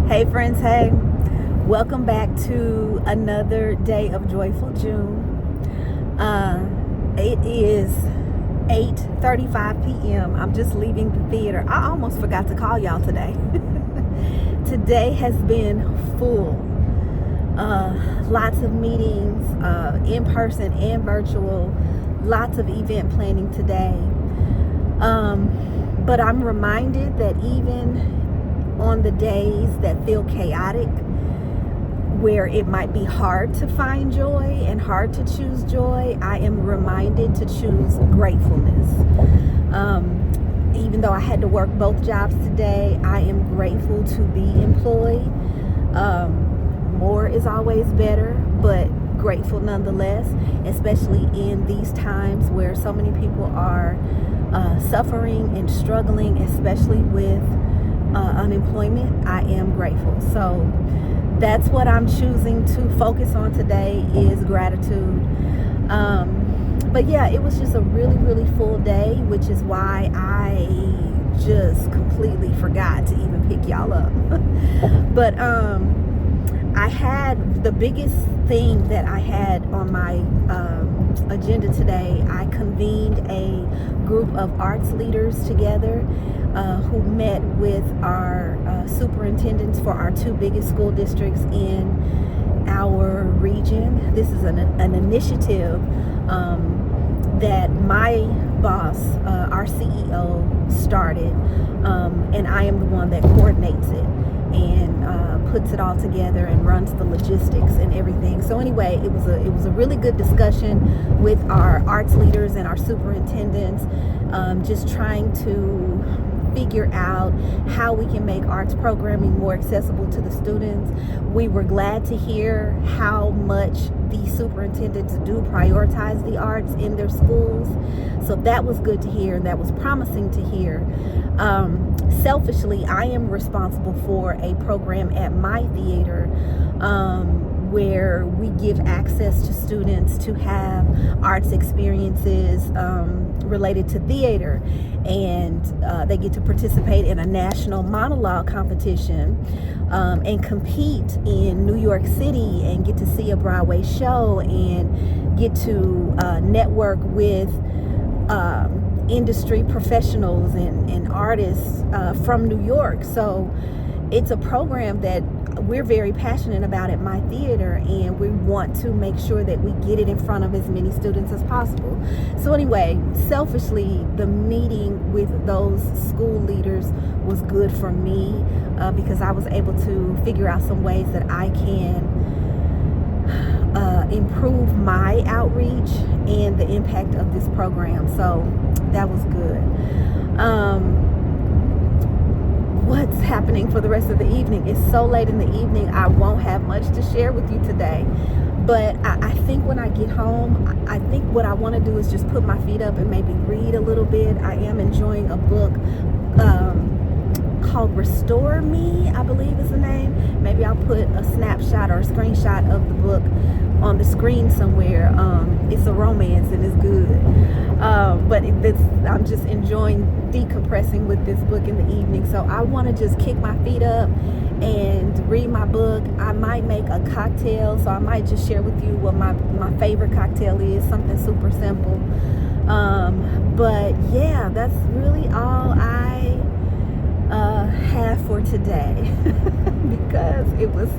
Hey friends, hey. Welcome back to another day of Joyful June. It is 8:35 p.m. I'm just leaving the theater. I almost forgot to call y'all today. Today has been full. Lots of meetings, in person and virtual. Lots of event planning today. But I'm reminded that even on the days that feel chaotic, where it might be hard to find joy and hard to choose joy, I am reminded to choose gratefulness. Even though I had to work both jobs today, I am grateful to be employed. More is always better, but grateful nonetheless, especially in these times where so many people are suffering and struggling, especially with unemployment. I am grateful. So that's what I'm choosing to focus on today, is gratitude. But yeah, it was just a really full day, which is why I just completely forgot to even pick y'all up. But I had the biggest thing that I had on my agenda today. I convened a group of arts leaders together who met with our superintendents for our two biggest school districts in our region. This is an initiative that my boss, our CEO, started, and I am the one that coordinates it and puts it all together and runs the logistics and everything. So anyway, it was a really good discussion with our arts leaders and our superintendents, just trying to figure out how we can make arts programming more accessible to the students. We were glad to hear how much the superintendents do prioritize the arts in their schools. So that was good to hear, and that was promising to hear. Selfishly, I am responsible for a program at my theater where we give access to students to have arts experiences related to theater, and they get to participate in a national monologue competition and compete in New York City and get to see a Broadway show and get to network with industry professionals and artists from New York. So it's a program that we're very passionate about at my theater, and we want to make sure that we get it in front of as many students as possible. So anyway, selfishly, the meeting with those school leaders was good for me because I was able to figure out some ways that I can improve my outreach and the impact of this program. So that was good. What's happening for the rest of the evening? It's so late in the evening, I won't have much to share with you today. But I think when I get home, I think what I want to do is just put my feet up and maybe read a little bit. I am enjoying a book called Restore Me, I believe is the name. Maybe I'll put a snapshot or a screenshot of the book on the screen somewhere. It's a romance and it's good. But I'm just enjoying decompressing with this book in the evening. So I want to just kick my feet up and read my book. I might make a cocktail, so I might just share with you what my favorite cocktail is, something super simple. But yeah, that's really all I have for today because it was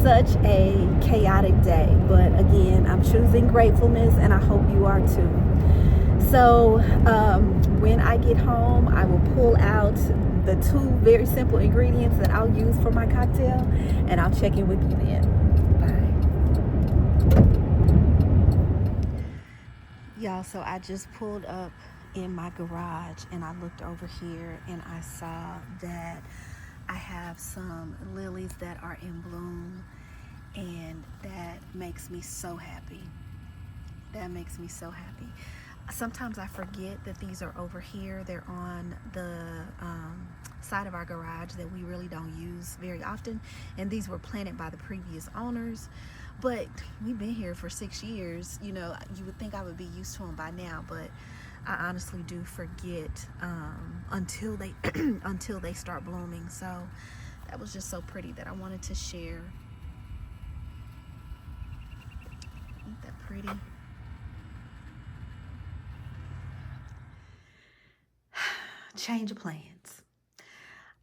such a chaotic day. But again, I'm choosing gratefulness, and I hope you are too. So when I get home, I will pull out the two very simple ingredients that I'll use for my cocktail, and I'll check in with you then. Bye. Y'all, so I just pulled up in my garage and I looked over here and I saw that I have some lilies that are in bloom, and that makes me so happy. That makes me so happy. Sometimes I forget that these are over here. They're on the side of our garage that we really don't use very often, and these were planted by the previous owners, but we've been here for 6 years. You know, you would think I would be used to them by now, but I honestly do forget until they until they start blooming. So that was just so pretty that I wanted to share. Ain't that pretty? Change of plans.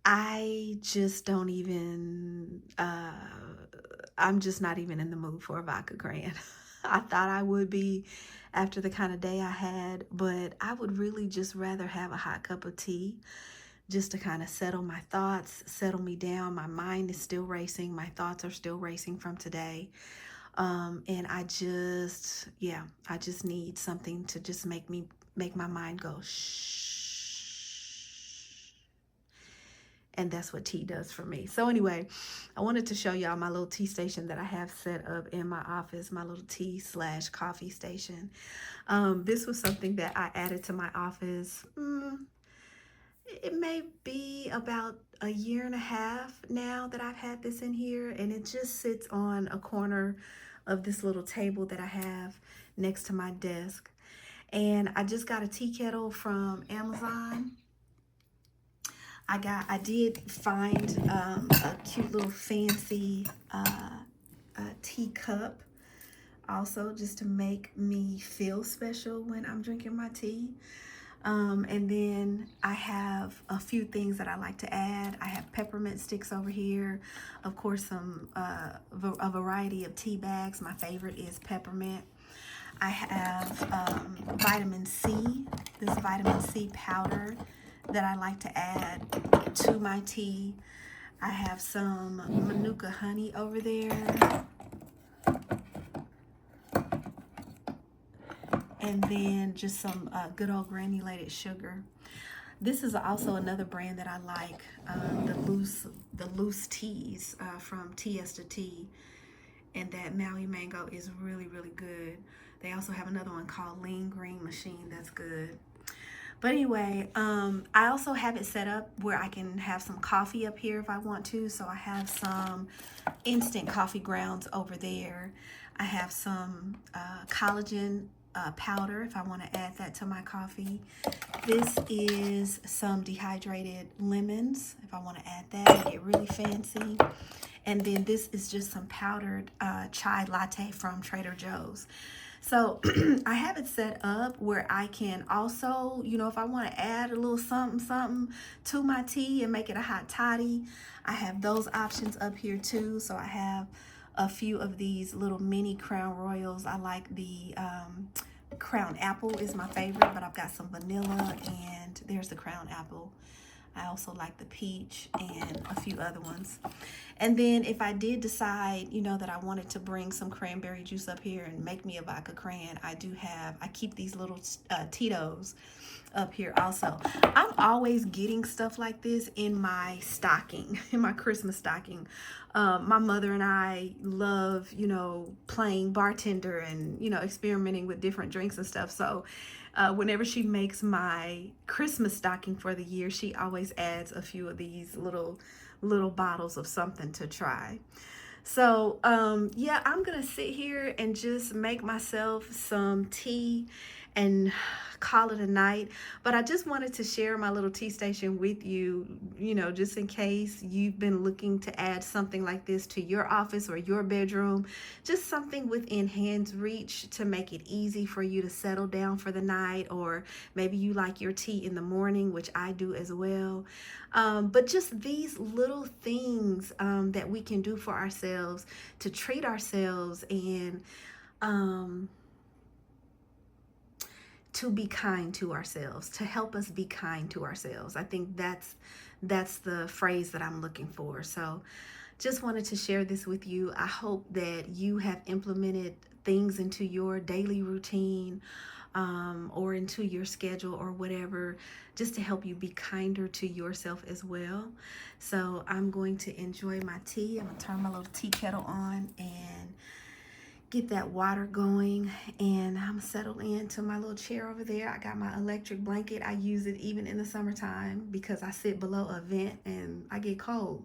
I just don't even, I'm just not even in the mood for a vodka grand. I thought I would be after the kind of day I had, but I would really just rather have a hot cup of tea just to kind of settle my thoughts, settle me down. My mind is still racing. My thoughts are still racing from today. And I just need something to just make my mind go shh. And that's what tea does for me. So anyway, I wanted to show y'all my little tea station that I have set up in my office, my little tea/coffee station. This was something that I added to my office. It may be about a year and a half now that I've had this in here, and it just sits on a corner of this little table that I have next to my desk. And I just got a tea kettle from Amazon. I did find a cute little fancy teacup also, just to make me feel special when I'm drinking my tea. And then I have a few things that I like to add. I have peppermint sticks over here. Of course, a variety of tea bags. My favorite is peppermint. I have vitamin C, this vitamin C powder that I like to add to my tea. I have some Manuka honey over there. And then just some good old granulated sugar. This is also another brand that I like, the loose teas from Ts to Tea. And that Maui mango is really, really good. They also have another one called Lean Green Machine that's good. But anyway, I also have it set up where I can have some coffee up here if I want to. So I have some instant coffee grounds over there. I have some collagen powder if I want to add that to my coffee. This is some dehydrated lemons if I want to add that, make it really fancy. And then this is just some powdered chai latte from Trader Joe's. So I have it set up where I can also, if I want to add a little something to my tea and make it a hot toddy, I have those options up here too. So I have a few of these little mini Crown Royals. I like the Crown Apple is my favorite, but I've got some vanilla, and there's the Crown Apple. I also like the peach and a few other ones. And then if I did decide, that I wanted to bring some cranberry juice up here and make me a vodka cran, I keep these little Tito's up here also. I'm always getting stuff like this in my stocking, in my Christmas stocking. My mother and I love, playing bartender and, experimenting with different drinks and stuff. So whenever she makes my Christmas stocking for the year, she always adds a few of these little bottles of something to try. So yeah, I'm gonna sit here and just make myself some tea and call it a night. But I just wanted to share my little tea station with you, just in case you've been looking to add something like this to your office or your bedroom, just something within hand's reach to make it easy for you to settle down for the night. Or maybe you like your tea in the morning, which I do as well. But just these little things that we can do for ourselves to treat ourselves and to be kind to ourselves, to help us be kind to ourselves. I think that's the phrase that I'm looking for. So just wanted to share this with you. I hope that you have implemented things into your daily routine or into your schedule or whatever, just to help you be kinder to yourself as well. So I'm going to enjoy my tea. I'm gonna turn my little tea kettle on and get that water going, and I'm settled into my little chair over there. I got my electric blanket. I use it even in the summertime because I sit below a vent and I get cold.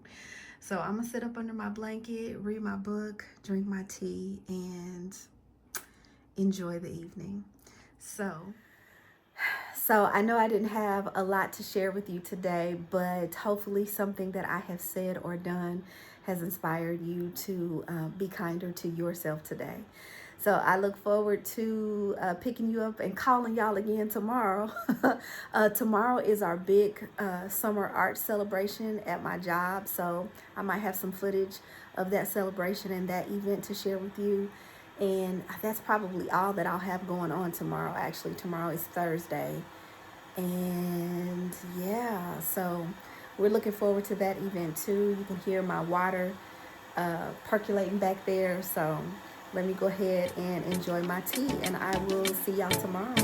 So I'm gonna sit up under my blanket, read my book, drink my tea, and enjoy the evening. So So I know I didn't have a lot to share with you today, but hopefully something that I have said or done has inspired you to be kinder to yourself today. So I look forward to picking you up and calling y'all again tomorrow. Tomorrow is our big summer art celebration at my job. So I might have some footage of that celebration and that event to share with you. And that's probably all that I'll have going on tomorrow. Actually, tomorrow is Thursday. And yeah, so we're looking forward to that event too. You can hear my water percolating back there. So let me go ahead and enjoy my tea, and I will see y'all tomorrow.